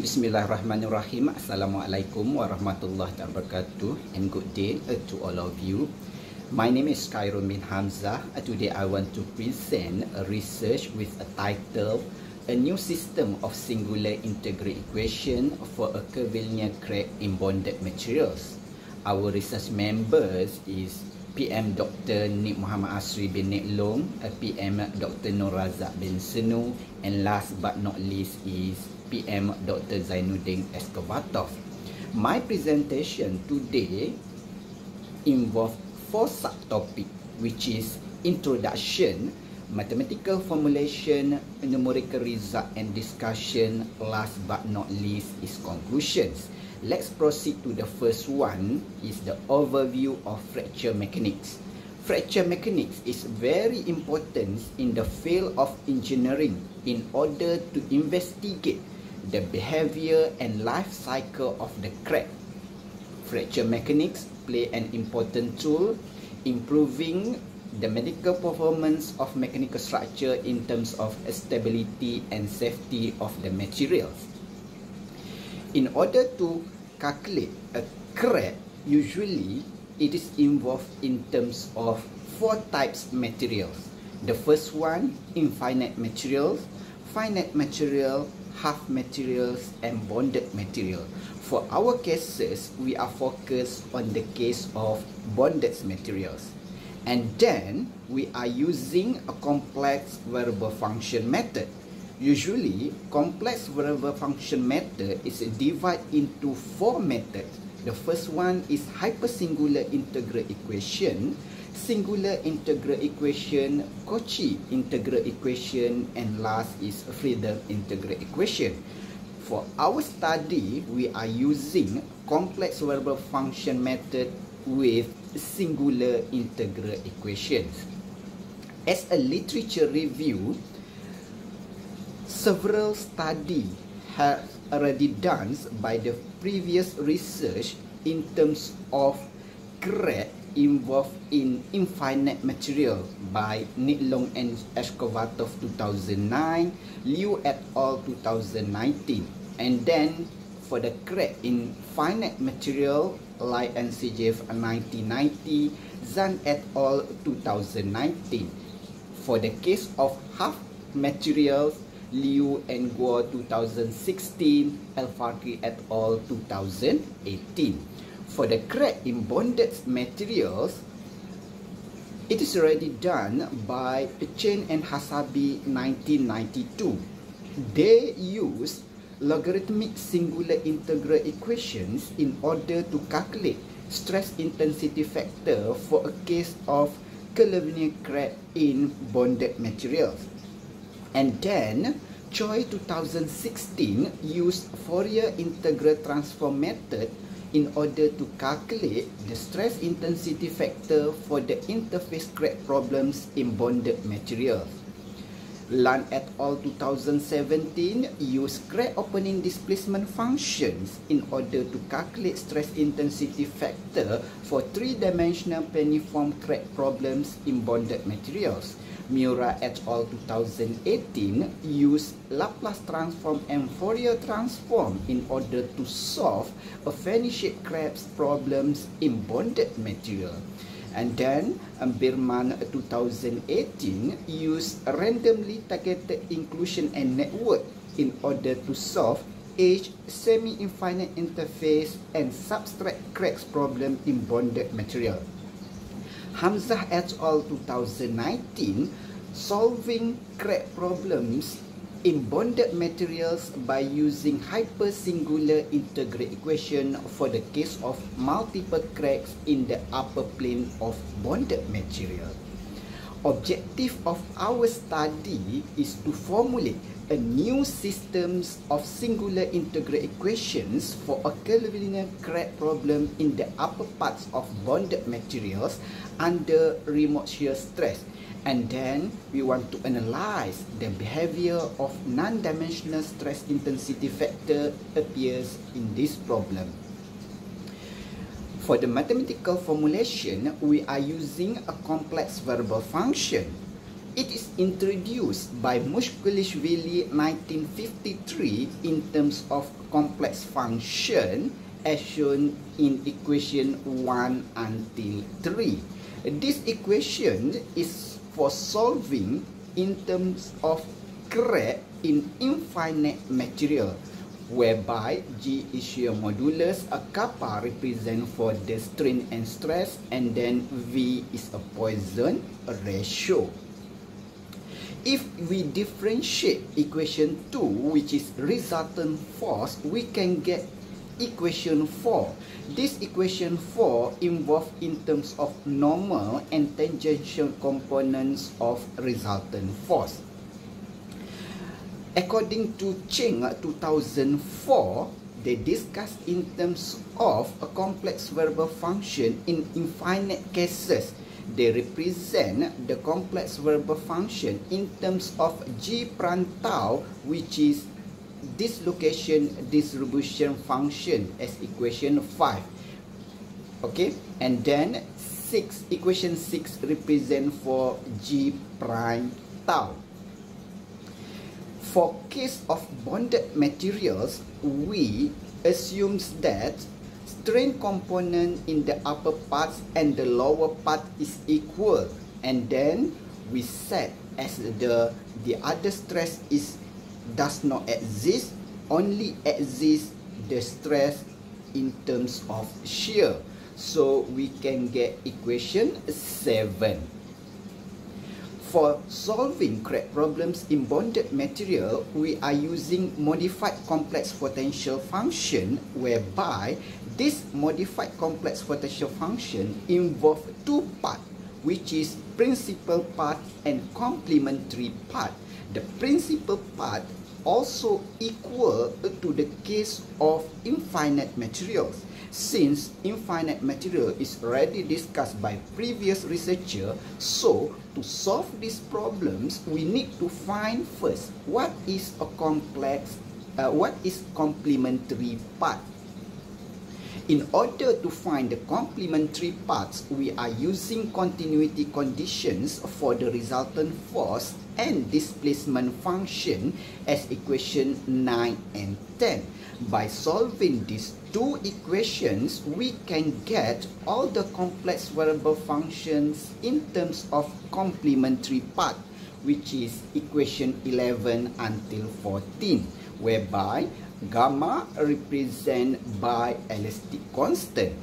Bismillahirrahmanirrahim. Assalamualaikum warahmatullahi wabarakatuh, and good day to all of you. My name is Khairum bin Hamzah. Today I want to present a research with a title, A New System of Singular Integral Equation for a Curvilinear Crack in Bonded Materials. Our research members is PM Dr. Nik Muhammad Asri bin Nik Long, PM Dr. Nur Razak bin Senu, and last but not least is PM Dr. Zainuddin Eskovatov. My presentation today involves 4 subtopics, which is introduction, mathematical formulation, numerical result and discussion. Last but not least is conclusions. Let's proceed to the first one, is the overview of fracture mechanics. Fracture mechanics is very important in the field of engineering in order to investigate the behavior and life cycle of the crack. Fracture mechanics play an important role improving the medical performance of mechanical structure in terms of stability and safety of the materials. In order to calculate a crack, usually it is involved in terms of 4 types materials. The first one, infinite materials, finite material, half materials, and bonded material. For our cases, we are focused on the case of bonded materials. And then we are using a complex variable function method. Usually, complex variable function method is divided into 4 methods. The first one is hypersingular integral equation, singular integral equation, Cauchy integral equation, and last is Friedel integral equation. For our study, we are using complex variable function method with singular integral equations. As a literature review, several studies have already done by the previous research in terms of crack involved in infinite material by Nik Long and Eskovatov 2009, Liu et al. 2019, and then for the crack in finite material like CVFS 1990, Zhang et al. 2019. For the case of half materials, Liu and Guo 2016, Al-Farqi et al. 2018. For the crack in bonded materials, it is already done by Chen and Hasabi 1992. They use logarithmic singular integral equations in order to calculate stress intensity factor for a case of curvilinear crack in bonded materials. And then Choi 2016 used Fourier integral transform method in order to calculate the stress intensity factor for the interface crack problems in bonded materials. Lan et al. 2017 used crack opening displacement functions in order to calculate stress intensity factor for 3-dimensional planiform crack problems in bonded materials. Miura et al. 2018 used Laplace transform and Fourier transform in order to solve a fanny-shaped crack problems in bonded material. And then Birman 2018 used randomly targeted inclusion and network in order to solve edge, semi-infinite interface, and substrate cracks problem in bonded material. Hamzah et al. 2019 solving crack problems in bonded materials by using hypersingular integral equation for the case of multiple cracks in the upper plane of bonded material. Objective of our study is to formulate a new systems of singular integral equations for a curvilinear crack problem in the upper parts of bonded materials under remote shear stress. And then we want to analyze the behavior of non-dimensional stress intensity factor appears in this problem. For the mathematical formulation, we are using a complex variable function. It is introduced by Mushkulishvili 1953 in terms of complex function as shown in equation 1 until 3. This equation is for solving in terms of crack in infinite material, whereby G is shear modulus, a kappa represent for the strain and stress, and then V is a Poisson ratio. If we differentiate equation 2, which is resultant force, we can get equation 4. This equation 4 involves in terms of normal and tangential components of resultant force. According to Cheng 2004, they discuss in terms of a complex variable function in infinite cases. They represent the complex variable function in terms of G prime tau, which is dislocation distribution function, as equation 5. Okay, and then equation 6 represent for G prime tau. For case of bonded materials, we assumes that strain component in the upper part and the lower part is equal, and then we set as the other stress does not exist, only exists the stress in terms of shear. So we can get equation 7. For solving crack problems in bonded material, we are using modified complex potential function, whereby this modified complex potential function involves two parts, which is principal part and complementary part. The principal part also equal to the case of infinite materials. Since infinite material is already discussed by previous researcher, so to solve these problems, we need to find first what is complementary part. In order to find the complementary parts, we are using continuity conditions for the resultant force and displacement function as equation 9 and 10. By solving these two equations, we can get all the complex variable functions in terms of complementary part, which is equation 11 until 14, whereby gamma represent by elastic constant.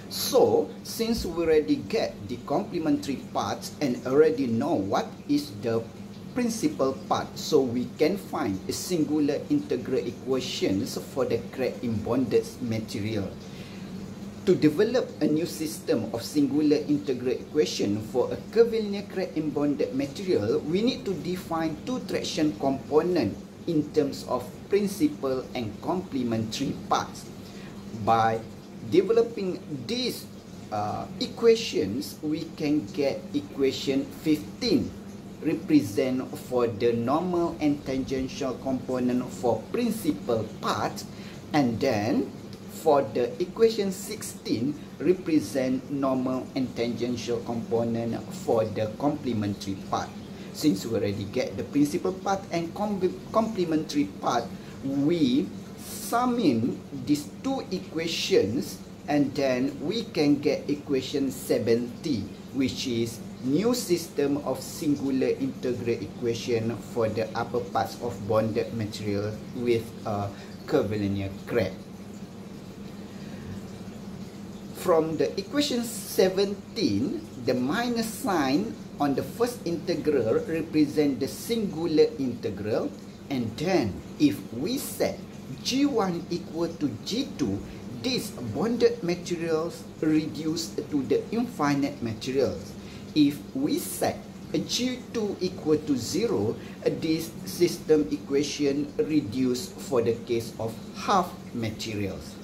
So, since we already get the complementary parts and already know what is the principal part, so we can find a singular integral equations for the crack in bonded material. To develop a new system of singular integral equation for a curvilinear crack in bonded material, we need to define two traction components in terms of principal and complementary parts. By developing these equations, we can get equation 15 represent for the normal and tangential component for principal part, and then for the equation 16 represent normal and tangential component for the complementary part. Since we already get the principal part and complementary part, we sum in these two equations, and then we can get equation 70, which is new system of singular integral equation for the upper parts of bonded material with a curvilinear crack. From the equation 17, the minus sign on the first integral represent the singular integral, and then if we set G1 equal to G2, these bonded materials reduce to the infinite materials. If we set G2 equal to 0, this system equation reduce for the case of half materials.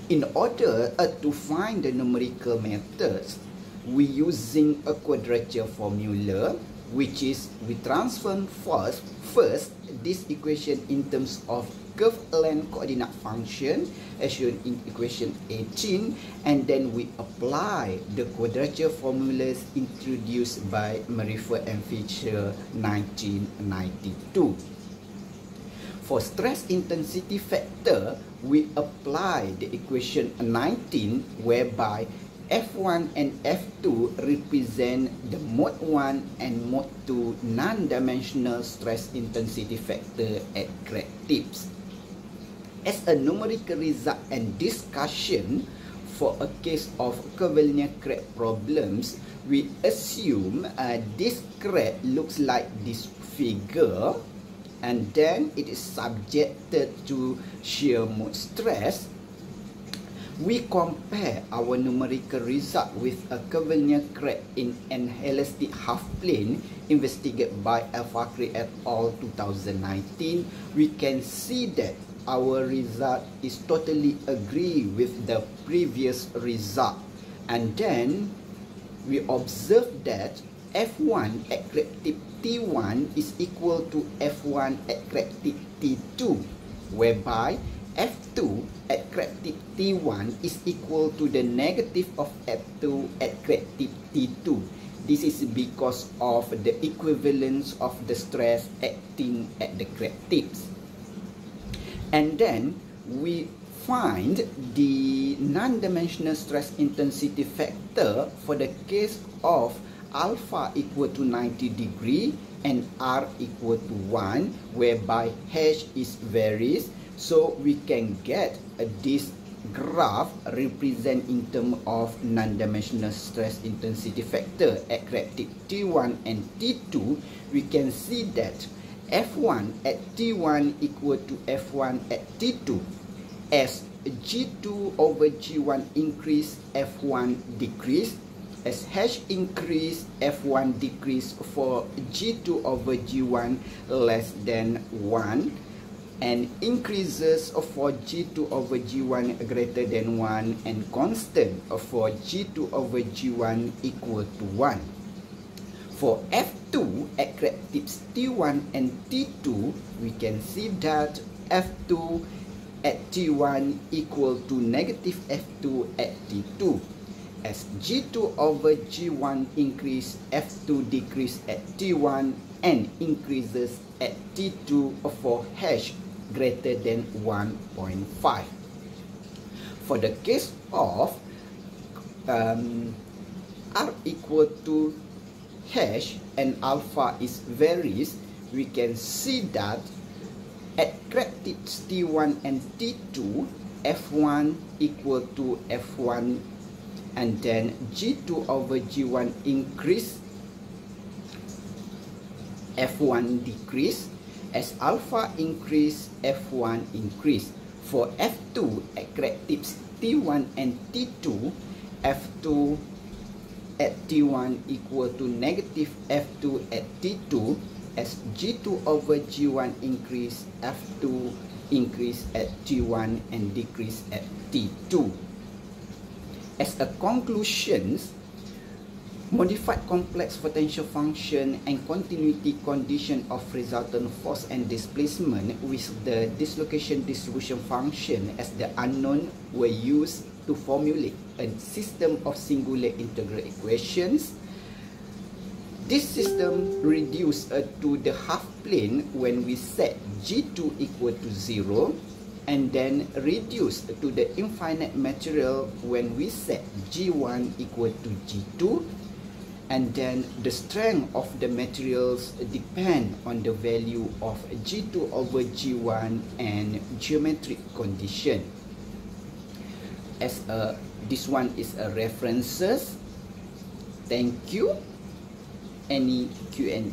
In order to find the numerical methods, we using a quadrature formula, which is we transform first this equation in terms of curve length coordinate function as shown in equation 18, and then we apply the quadrature formulas introduced by Marifer and Fisher 1992. For stress intensity factor, we apply the equation 19 whereby F1 and F2 represent the mode 1 and mode 2 non-dimensional stress intensity factor at crack tips. As a numerical result and discussion for a case of curvilinear crack problems, we assume this crack looks like this figure, and then it is subjected to shear mode stress. We compare our numerical result with a curvilinear crack in an elastic half plane investigated by Al-Fakri et al. 2019. We can see that our result is totally agree with the previous result, and then we observe that F1 at crack tip T1 is equal to F1 at crack tip T2, whereby F2 at crack tip T1 is equal to the negative of F2 at crack tip T2. This is because of the equivalence of the stress acting at the crack tips. And then we find the non-dimensional stress intensity factor for the case of alpha equal to 90 degree and R equal to 1, whereby H is varies. So we can get this graph represent in terms of non-dimensional stress intensity factor at crack tip T1 and T2. We can see that F1 at T1 equal to F1 at T2. As G2 over G1 increase, F1 decrease. As H increase, F1 decrease for G2 over G1 less than 1. And increases for G2 over G1 greater than 1, and constant for G2 over G1 equal to 1. For F2 at crack tips T1 and T2, we can see that F2 at T1 equal to negative F2 at T2. As G2 over G1 increase, F2 decrease at T1 and increases at T2 for H greater than 1.5. For the case of R equal to H and alpha is varies, we can see that at crack tips T1 and T2, F1 equal to F1, and then G2 over G1 increase, F1 decrease. As alpha increase, F1 increase. For F2 at crack tips T1 and T2, F2 at T1 equal to negative F2 at T2. As G2 over G1 increase, F2 increase at T1 and decrease at T2. As a conclusion, modified complex potential function and continuity condition of resultant force and displacement with the dislocation distribution function as the unknown were used to formulate a system of singular integral equations. This system reduced to the half plane when we set G2 equal to 0, and then reduced to the infinite material when we set G1 equal to G2. And then the strength of the materials depend on the value of G2 over G1 and geometric condition. As this one is a references. Thank you. Any Q&A?